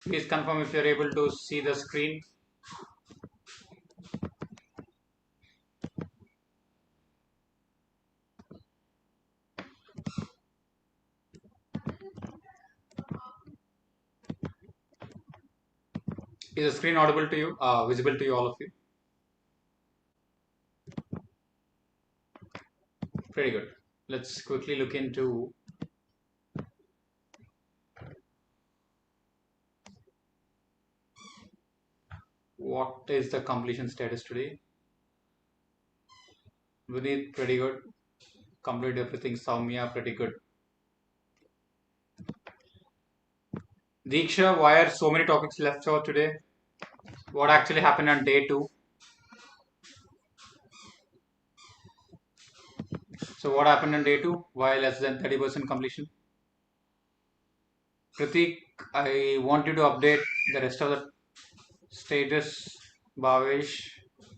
Please confirm if you're able to see the screen. Is the screen audible to you? Visible to you, all of you? Pretty good. Let's quickly look into what is the completion status today. Vinith, pretty good. Complete everything. Soumya, pretty good. Diksha, why are so many topics left out today? What actually happened on day 2? So what happened on day 2? Why less than 30% completion? Pratik, I want you to update the rest of the status. Bhavesh,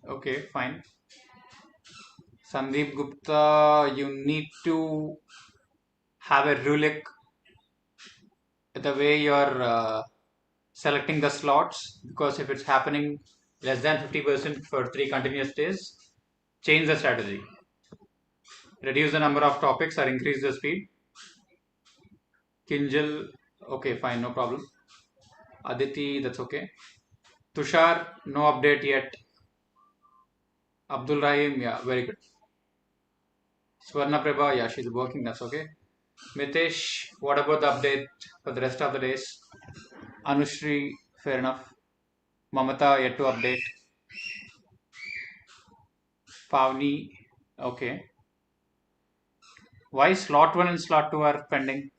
okay, fine. Sandeep Gupta, you need to have a rule the way you're selecting the slots, because if it's happening less than 50% for 3 continuous days, change the strategy. Reduce the number of topics or increase the speed. Kinjal, okay, fine, no problem. Aditi, that's okay. Tushar, no update yet. Abdul Rahim, yeah, very good. Swarna Prabha, yeah, she's working, that's okay. Mitesh, what about the update for the rest of the days? Anushri, fair enough. Mamata, yet to update. Pavni, okay. Why slot 1 and slot 2 are pending?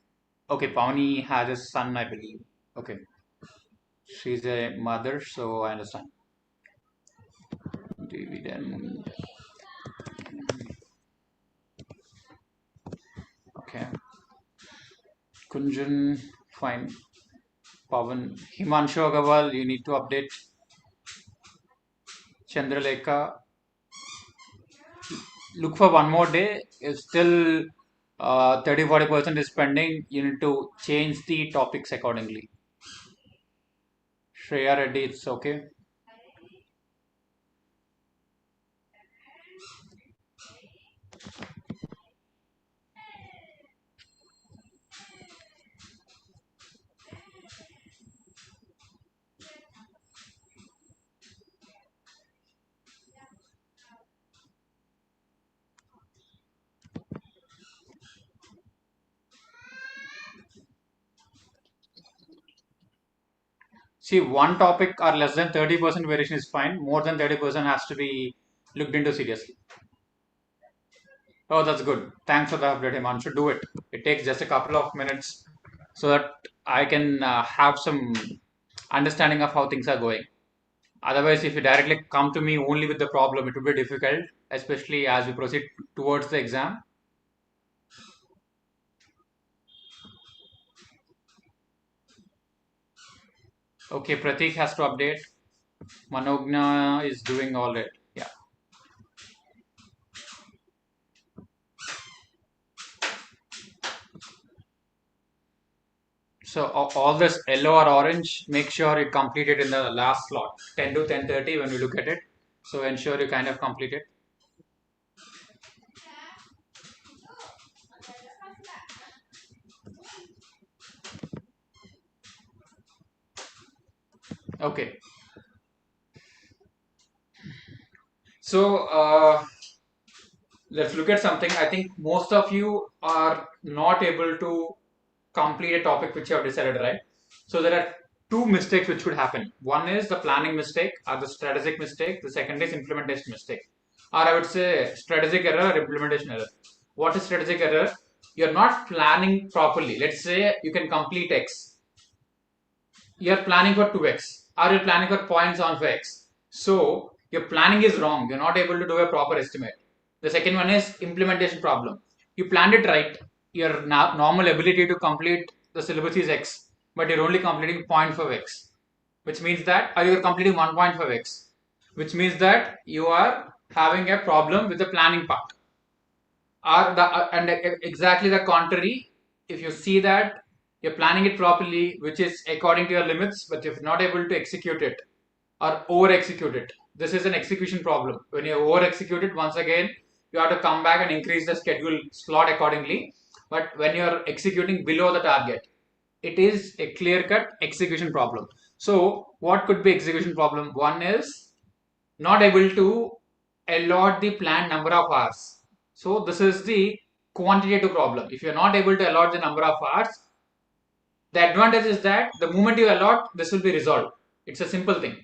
Okay, Pavni has a son, I believe. Okay. She's a mother, so I understand. Dividend. Okay. Kunjan, fine. Pavan. Himanshu Agarwal, you need to update. Chandralekha, look for one more day. It's still 30-40% is pending. You need to change the topics accordingly. Shreya Reddy, it's okay. See, one topic or less than 30% variation is fine. More than 30% has to be looked into seriously. Oh, that's good. Thanks for the update, Himanshu. Do it. It takes just a couple of minutes so that I can have some understanding of how things are going. Otherwise, if you directly come to me only with the problem, it will be difficult, especially as we proceed towards the exam. Okay, Pratik has to update. Manogna is doing all right. Yeah. So all this yellow or orange, make sure you complete it in the last slot, 10 to 10:30 when we look at it. So ensure you kind of complete it. Okay. So let's look at something. I think most of you are not able to complete a topic which you have decided, right? So there are two mistakes which could happen. One is the planning mistake or the strategic mistake. The second is implementation mistake. Or I would say strategic error or implementation error. What is strategic error? You're not planning properly. Let's say you can complete X. You're planning for 2X or you're planning for 0.75X. So your planning is wrong. You're not able to do a proper estimate. The second one is implementation problem. You planned it right. Your normal ability to complete the syllabus is X, but you're only completing 0.5X, which means that, or you're completing 1.5X, which means that you are having a problem with the planning part. Or the, and exactly the contrary, if you see that you're planning it properly, which is according to your limits, but if you're not able to execute it or over execute it, this is an execution problem. When you over execute it, once again, you have to come back and increase the schedule slot accordingly. But when you're executing below the target, it is a clear cut execution problem. So, what could be execution problem? One is not able to allot the planned number of hours. So, this is the quantitative problem. If you're not able to allot the number of hours, the advantage is that the moment you allot, this will be resolved. It's a simple thing.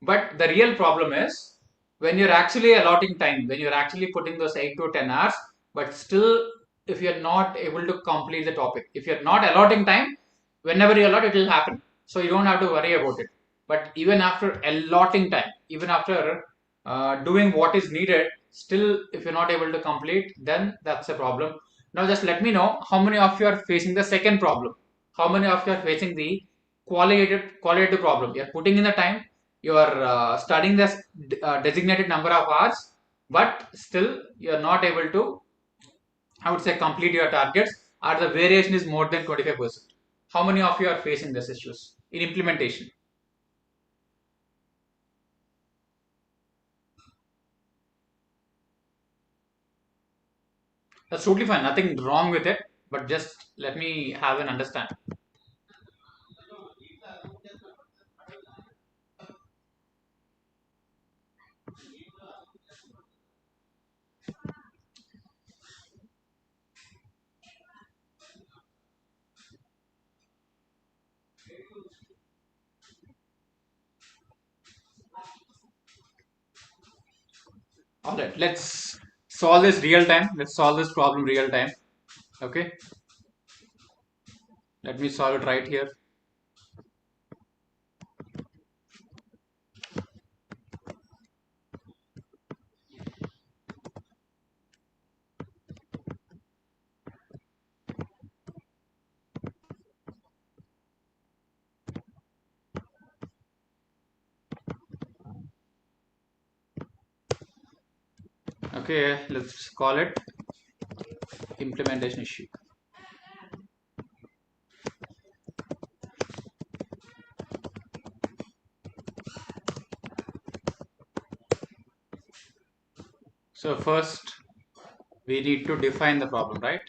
But the real problem is when you're actually allotting time, when you're actually putting those 8 to 10 hours, but still, if you're not able to complete the topic, if you're not allotting time, whenever you allot, it will happen. So you don't have to worry about it. But even after allotting time, even after doing what is needed, still, if you're not able to complete, then that's a problem. Now, just let me know how many of you are facing the second problem. How many of you are facing the qualitative problem? You are putting in the time, you are studying this designated number of hours, but still you are not able to, I would say, complete your targets, or the variation is more than 25%. How many of you are facing these issues in implementation? That's totally fine, nothing wrong with it, but just let me have an understand. All right, let's solve this real time. Let's solve this problem real time. Okay, let me solve it right here. Okay, let's call it implementation issue. So first we need to define the problem, right?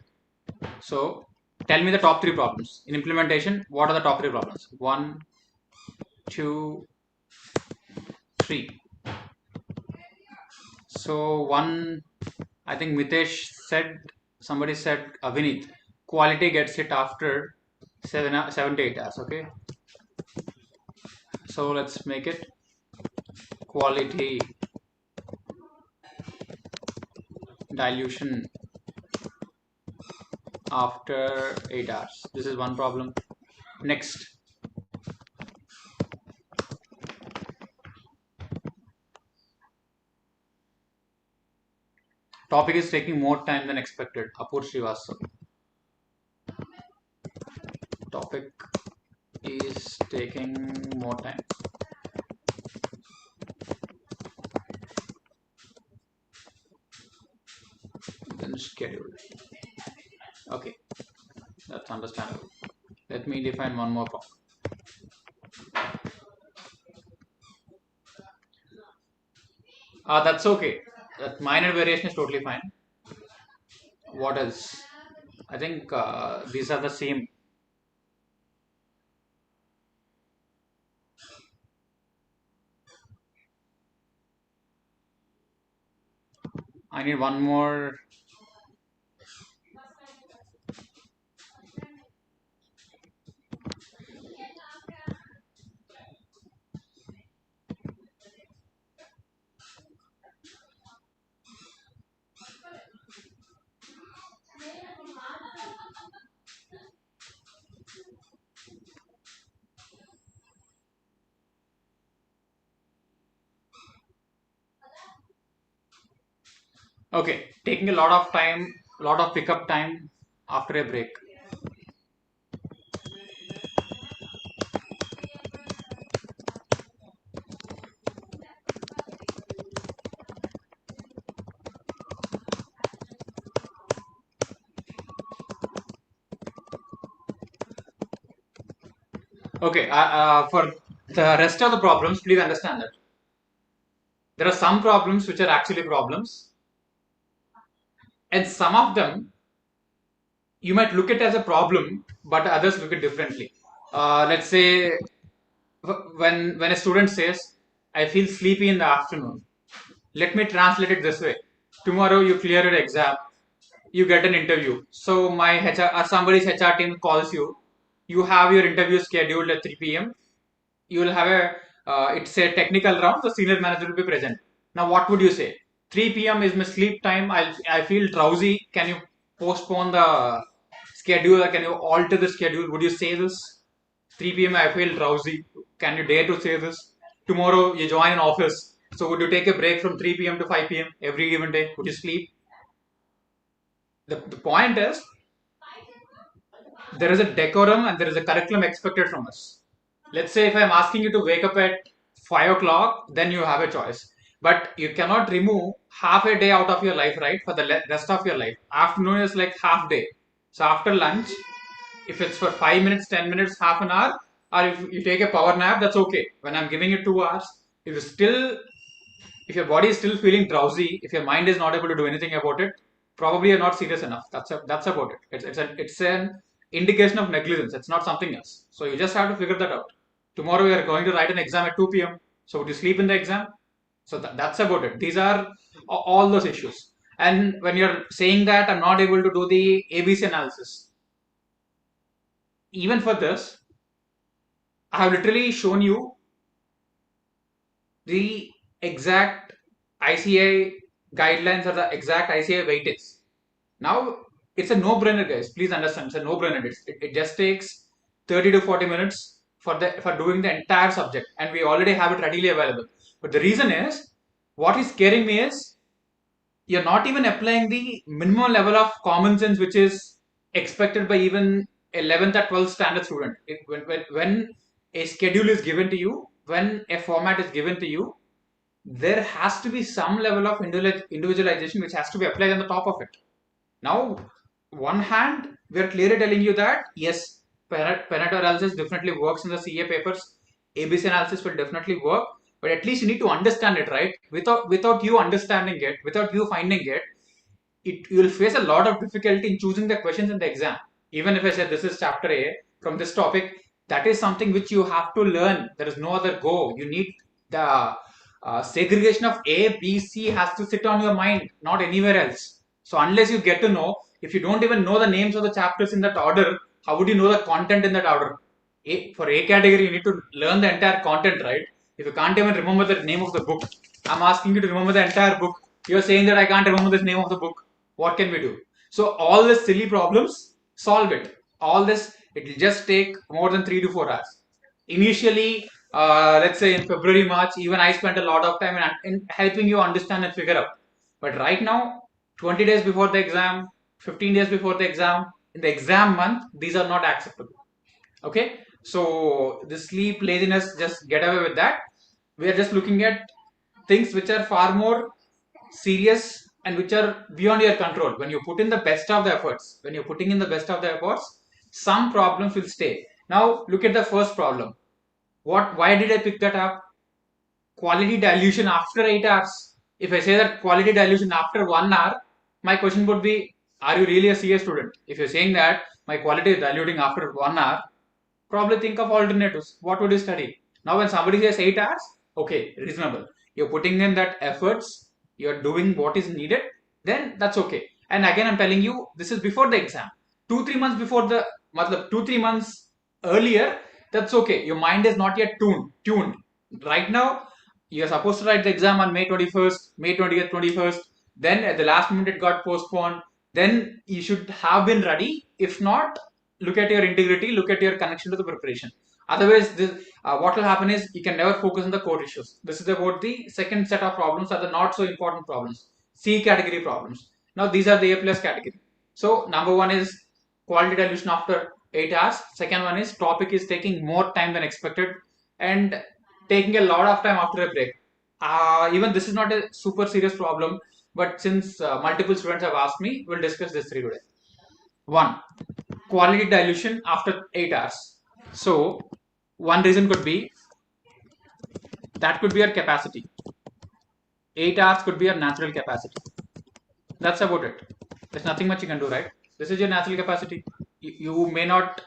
So tell me the top three problems in implementation. What are the top three problems? One, two, three. So one, I think Mitesh said, somebody said, Avinit, quality gets it after 7 to 8 hours. Okay, so let's make it quality dilution after 8 hours. This is one problem. Next, topic is taking more time than expected. Apur Srivastava. Topic is taking more time than scheduled. Okay, that's understandable. Let me define one more problem. That's okay. That minor variation is totally fine. What else? I think these are the same. I need one more. Okay, taking a lot of time, a lot of pickup time after a break. Okay, for the rest of the problems, please understand that there are some problems which are actually problems, and some of them you might look at as a problem, but others look at differently. Let's say when a student says, "I feel sleepy in the afternoon." Let me translate it this way: tomorrow you clear your exam, you get an interview. So my HR or somebody's HR team calls you. You have your interview scheduled at 3 p.m. You will have a it's a technical round. The senior manager will be present. Now what would you say? 3 p.m. is my sleep time. I feel drowsy. Can you postpone the schedule, or can you alter the schedule? Would you say this? 3 p.m. I feel drowsy. Can you dare to say this? Tomorrow you join an office. So would you take a break from 3 p.m. to 5 p.m. every given day? Would you sleep? The point is, there is a decorum and there is a curriculum expected from us. Let's say if I'm asking you to wake up at 5 o'clock, then you have a choice. But you cannot remove half a day out of your life, right? For the rest of your life. Afternoon is like half day. So after lunch, if it's for 5 minutes, 10 minutes, half an hour, or if you take a power nap, that's okay. When I'm giving you 2 hours, if you still if your body is still feeling drowsy, if your mind is not able to do anything about it, probably you're not serious enough. That's about it. It's an indication of negligence. It's not something else. So you just have to figure that out. Tomorrow you are going to write an exam at 2 p.m. So would you sleep in the exam? So that's about it. These are all those issues. And when you're saying that I'm not able to do the ABC analysis, even for this, I have literally shown you the exact ICI guidelines or the exact ICI weightage. Now it's a no-brainer, guys. Please understand, it's a no-brainer. It just takes 30 to 40 minutes for doing the entire subject, and we already have it readily available. But the reason is, what is scaring me is you're not even applying the minimum level of common sense which is expected by even 11th or 12th standard student. When a schedule is given to you, when a format is given to you, there has to be some level of individualization which has to be applied on the top of it. Now, one hand, we are clearly telling you that yes, Pareto analysis definitely works in the CA papers. ABC analysis will definitely work, but at least you need to understand it, right? Without you understanding it, without you finding it, you will face a lot of difficulty in choosing the questions in the exam. Even if I said this is chapter A from this topic, that is something which you have to learn. There is no other go. You need the segregation of A, B, C has to sit on your mind, not anywhere else. So unless you get to know, if you don't even know the names of the chapters in that order, how would you know the content in that order? For A category, you need to learn the entire content, right? If you can't even remember the name of the book, I'm asking you to remember the entire book. You're saying that I can't remember the name of the book. What can we do? So all these silly problems, solve it. All this, it will just take more than 3 to 4 hours. Initially, let's say in February, March, even I spent a lot of time in helping you understand and figure out. But right now, 20 days before the exam, 15 days before the exam, in the exam month, these are not acceptable. Okay, so the sleep, laziness, just get away with that. We are just looking at things which are far more serious and which are beyond your control. When you put in the best of the efforts, when you're putting in the best of the efforts, some problems will stay. Now look at the first problem. Why did I pick that up? Quality dilution after 8 hours. If I say that quality dilution after 1 hour, my question would be, are you really a CS student? If you're saying that my quality is diluting after 1 hour, probably think of alternatives. What would you study? Now, when somebody says 8 hours, okay, reasonable. You're putting in that efforts, you're doing what is needed, then that's okay. And again, I'm telling you, this is before the exam. 2-3 months before the, 2-3 months earlier, that's okay. Your mind is not yet tuned. Right now, you're supposed to write the exam on May 21st, May 20th, 21st. Then at the last minute, it got postponed. Then you should have been ready. If not, look at your integrity, look at your connection to the preparation. Otherwise, what will happen is you can never focus on the core issues. This is about the second set of problems, are the not so important problems, C category problems. Now these are the A plus category. So number one is quality dilution after 8 hours. Second one is topic is taking more time than expected and taking a lot of time after a break. Even this is not a super serious problem, but since multiple students have asked me, we'll discuss this three today. One, quality dilution after 8 hours. So One reason could be that could be your capacity. 8 hours could be your natural capacity. That's about it. There's nothing much you can do, right? This is your natural capacity. You may not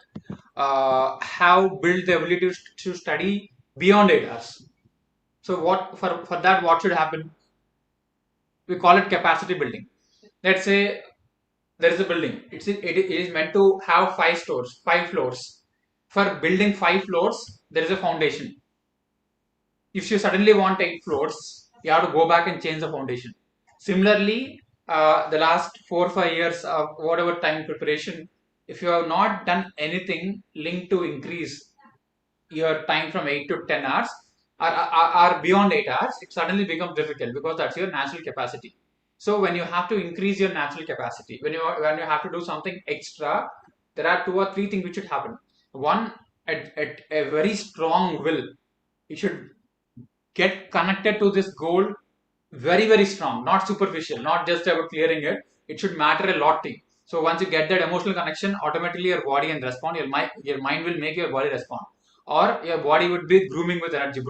have built the ability to study beyond 8 hours. So what for that what should happen? We call it capacity building. Let's say there is a building. It is meant to have 5 stores, 5 floors. For building 5 floors, there is a foundation. If you suddenly want 8 floors, you have to go back and change the foundation. Similarly, the last 4 or 5 years of whatever time preparation, if you have not done anything linked to increase your time from 8 to 10 hours or beyond 8 hours, it suddenly becomes difficult because that's your natural capacity. So when you have to increase your natural capacity, when you have to do something extra, there are 2 or 3 things which should happen. One, at a very strong will. You should get connected to this goal very very strong, not superficial, not just about clearing it. It should matter a lot to you. So once you get that emotional connection, automatically your body can respond. Your mind will make your body respond, or your body would be grooming with energy.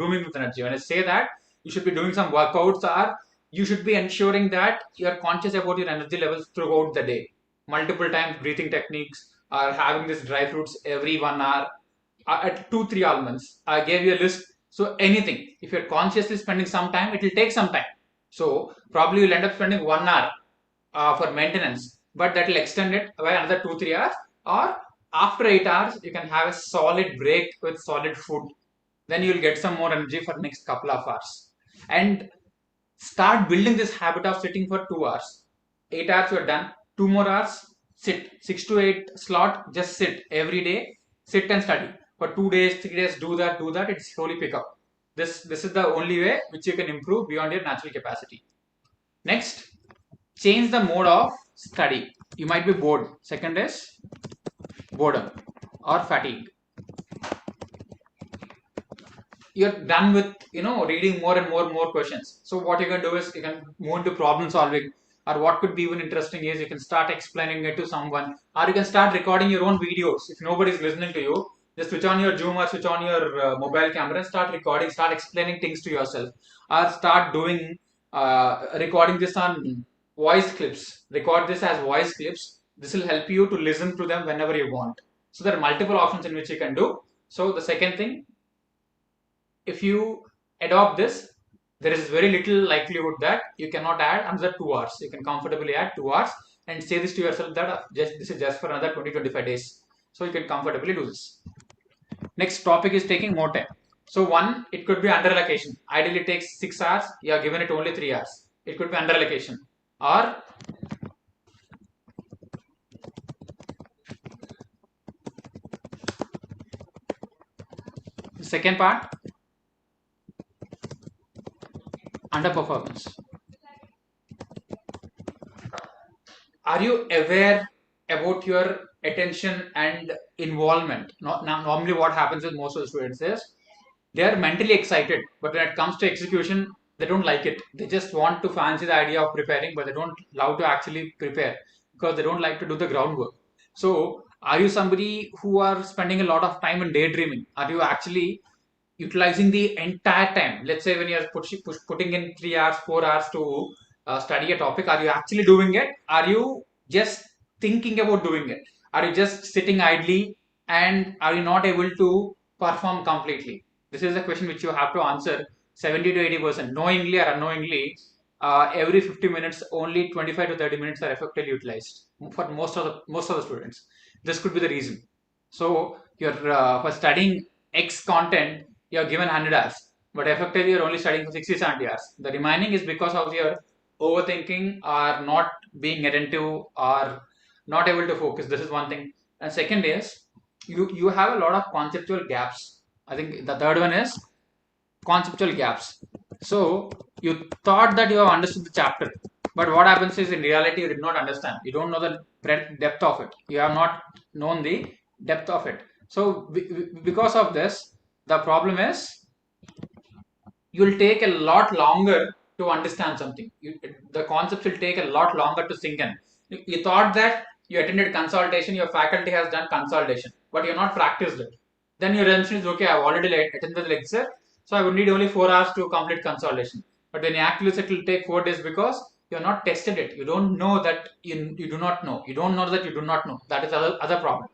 When I say that, you should be doing some workouts, or you should be ensuring that you are conscious about your energy levels throughout the day, multiple times breathing techniques, or having this dry fruits every 1 hour, at 2 3 almonds. I gave you a list. So anything, if you're consciously spending some time, it will take some time. So probably you'll end up spending 1 hour for maintenance, but that will extend it by another 2 3 hours. Or after 8 hours, you can have a solid break with solid food. Then you'll get some more energy for next couple of hours. And start building this habit of sitting for 2 hours. 8 hours you're done. 2 more hours, sit. 6 to 8 slot, just sit every day. Sit and study for 2 days, 3 days. Do that, do that. It slowly pick up. This is the only way which you can improve beyond your natural capacity. Next, change the mode of study. You might be bored. Second is boredom or fatigue. You're done with reading more questions. So what you can do is you can move into problem solving, or what could be even interesting is you can start explaining it to someone, or you can start recording your own videos. If nobody's listening to you, just switch on your Zoom or switch on your mobile camera and start recording, start explaining things to yourself, or start doing recording this on voice clips. Record this as voice clips. This will help you to listen to them whenever you want. So there are multiple options in which you can do. So the second thing, if you adopt this, there is very little likelihood that you cannot add another 2 hours. You can comfortably add 2 hours and say this to yourself that this is just for another 20 25 days. So you can comfortably do this. Next topic is taking more time. So one, it could be under allocation. Ideally it takes 6 hours. You are given it only 3 hours. It could be under allocation. Or the second part, underperformance. Are you aware about your attention and involvement? Normally what happens with most of the students is they are mentally excited, but when it comes to execution, they don't like it. They just want to fancy the idea of preparing, but they don't love to actually prepare because they don't like to do the groundwork. So are you somebody who are spending a lot of time in daydreaming? Are you actually utilizing the entire time? Let's say when you're putting in 3 hours, 4 hours to study a topic, are you actually doing it? Are you just thinking about doing it? Are you just sitting idly, and are you not able to perform completely? This is a question which you have to answer 70 to 80%. Knowingly or unknowingly, every 50 minutes, only 25 to 30 minutes are effectively utilized for most of the students. This could be the reason. So you're for studying X content, you're given 100 hours, but effectively you're only studying for 60 70 hours. The remaining is because of your overthinking or not being attentive or not able to focus. This is one thing. And second is you have a lot of conceptual gaps. I think the third one is conceptual gaps. So you thought that you have understood the chapter, but what happens is in reality you did not understand. You don't know the depth of it. You have not known the depth of it. So because of this, the problem is you'll take a lot longer to understand something. The concepts will take a lot longer to sink in. You thought that you attended consultation, your faculty has done consultation, but you're not practiced it. then your assumption is okay, I've already attended the lecture, so I would need only 4 hours to complete consolidation. But when you actually say it will take 4 days because you're not tested it. You don't know that you do not know. You don't know that you do not know. That is other problem,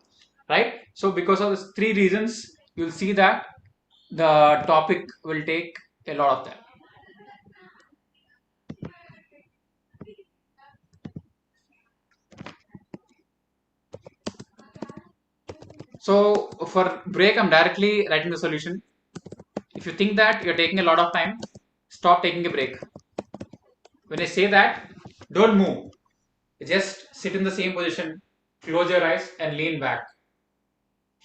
right? So because of these three reasons, you'll see that the topic will take a lot of time. So for break, I'm directly writing the solution. If you think that you're taking a lot of time, stop taking a break. When I say that, don't move. Just sit in the same position, close your eyes and lean back.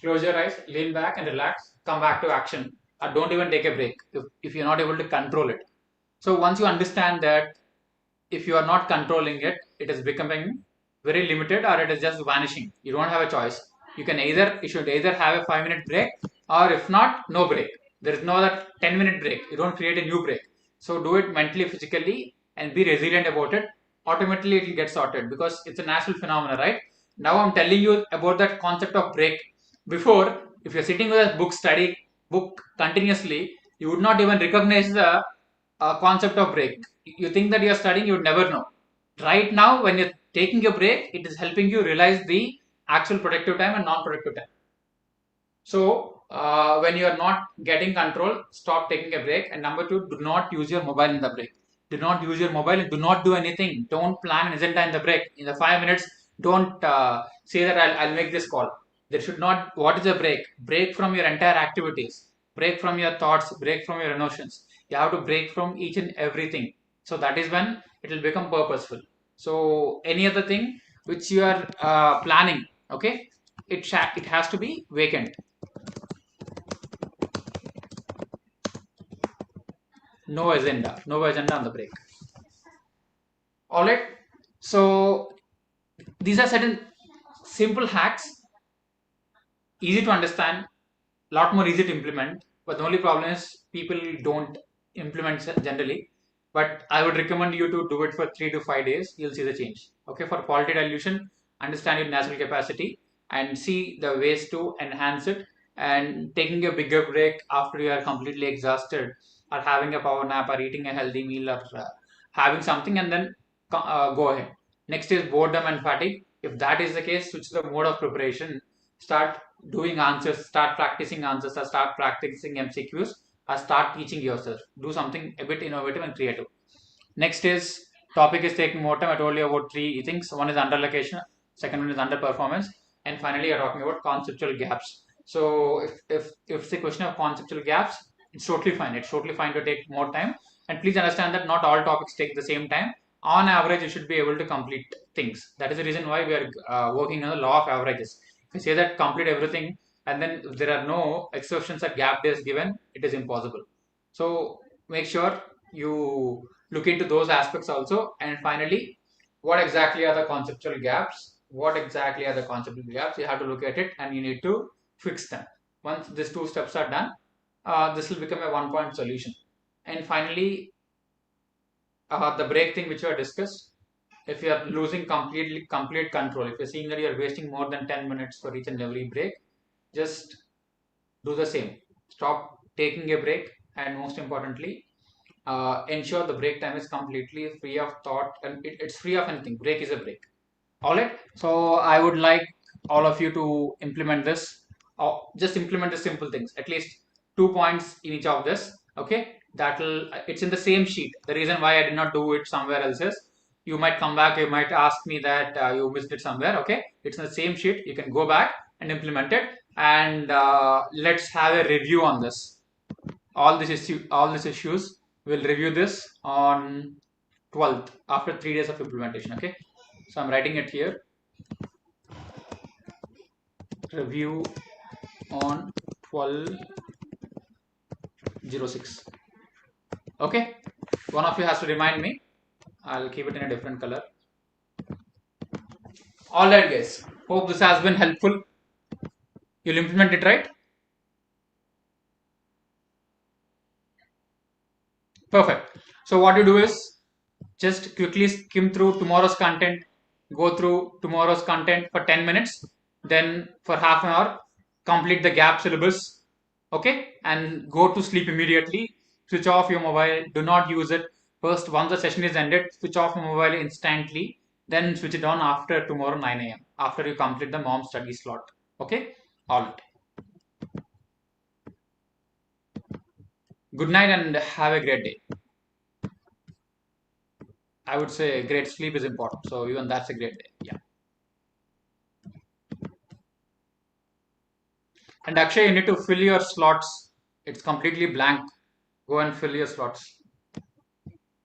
Close your eyes, lean back and relax, come back to action. Or don't even take a break if you're not able to control it. So once you understand that if you are not controlling it, it is becoming very limited or it is just vanishing. You don't have a choice. You should either have a 5 minute break or if not, no break. There is no other 10-minute break. You don't create a new break. So do it mentally, physically, and be resilient about it. Automatically, it will get sorted because it's a natural phenomenon, right? Now I'm telling you about that concept of break. Before, if you're sitting with a book continuously, you would not even recognize the concept of break. You think that you're studying, you would never know. Right now, when you're taking a break, it is helping you realize the actual productive time and non-productive time. So, when you are not getting control, stop taking a break. And number two, do not use your mobile in the break. Do not use your mobile and do not do anything. Don't plan an agenda in the break. In the 5 minutes, don't say that I'll make this call. There should not. What is a break? Break from your entire activities. Break from your thoughts. Break from your emotions. You have to break from each and everything. So that is when it will become purposeful. So any other thing which you are planning, okay, it has to be vacant. No agenda on the break. All right. So these are certain simple hacks, easy to understand, lot more easy to implement. But the only problem is people don't implement generally. But I would recommend you to do it for 3 to 5 days. You'll see the change. Okay, for quality dilution, understand your natural capacity and see the ways to enhance it. And taking a bigger break after you are completely exhausted, or having a power nap, or eating a healthy meal, or having something, and then go ahead. Next is boredom and fatigue. If that is the case, switch the mode of preparation. Start doing answers, start practicing answers, or start practicing MCQs, or start teaching yourself. Do something a bit innovative and creative. Next is topic is taking more time. I told you about three things. One is underlocation, second one is underperformance, and finally you're talking about conceptual gaps. So if it's a question of conceptual gaps, it's totally fine. It's totally fine to take more time. And please understand that not all topics take the same time. On average, you should be able to complete things. That is the reason why we are working on the law of averages. If you say that complete everything, and then if there are no exceptions or gap days given, it is impossible. So make sure you look into those aspects also. And finally, what exactly are the conceptual gaps? What exactly are the conceptual gaps? You have to look at it and you need to fix them. Once these two steps are done, this will become a one-point solution. And finally, the break thing which we have discussed. If you are losing complete control, if you're seeing that you're wasting more than 10 minutes for each and every break, just do the same. Stop taking a break, and most importantly, ensure the break time is completely free of thought, and it's free of anything. Break is a break. All right. So I would like all of you to implement this. Just implement the simple things. At least 2 points in each of this. Okay. That'll. It's in the same sheet. The reason why I did not do it somewhere else is you might come back. You might ask me that you missed it somewhere. Okay. It's in the same sheet. You can go back and implement it. And let's have a review on this. All these issues. We'll review this on 12th after 3 days of implementation. Okay. So I'm writing it here. Review on 12/06. Okay. One of you has to remind me. I'll keep it in a different color. Alright guys. Hope this has been helpful. You'll implement it, right? Perfect. So what you do is just quickly skim through tomorrow's content. Go through tomorrow's content for 10 minutes. Then for half an hour, complete the gap syllabus, okay, and go to sleep immediately. Switch off your mobile. Do not use it. First, once the session is ended, switch off your mobile instantly. Then switch it on after tomorrow 9 a.m. after you complete the mom study slot. Okay, all right. Good night and have a great day. I would say great sleep is important. So even that's a great day. Yeah. And Akshay, you need to fill your slots. It's completely blank. Go and fill your slots.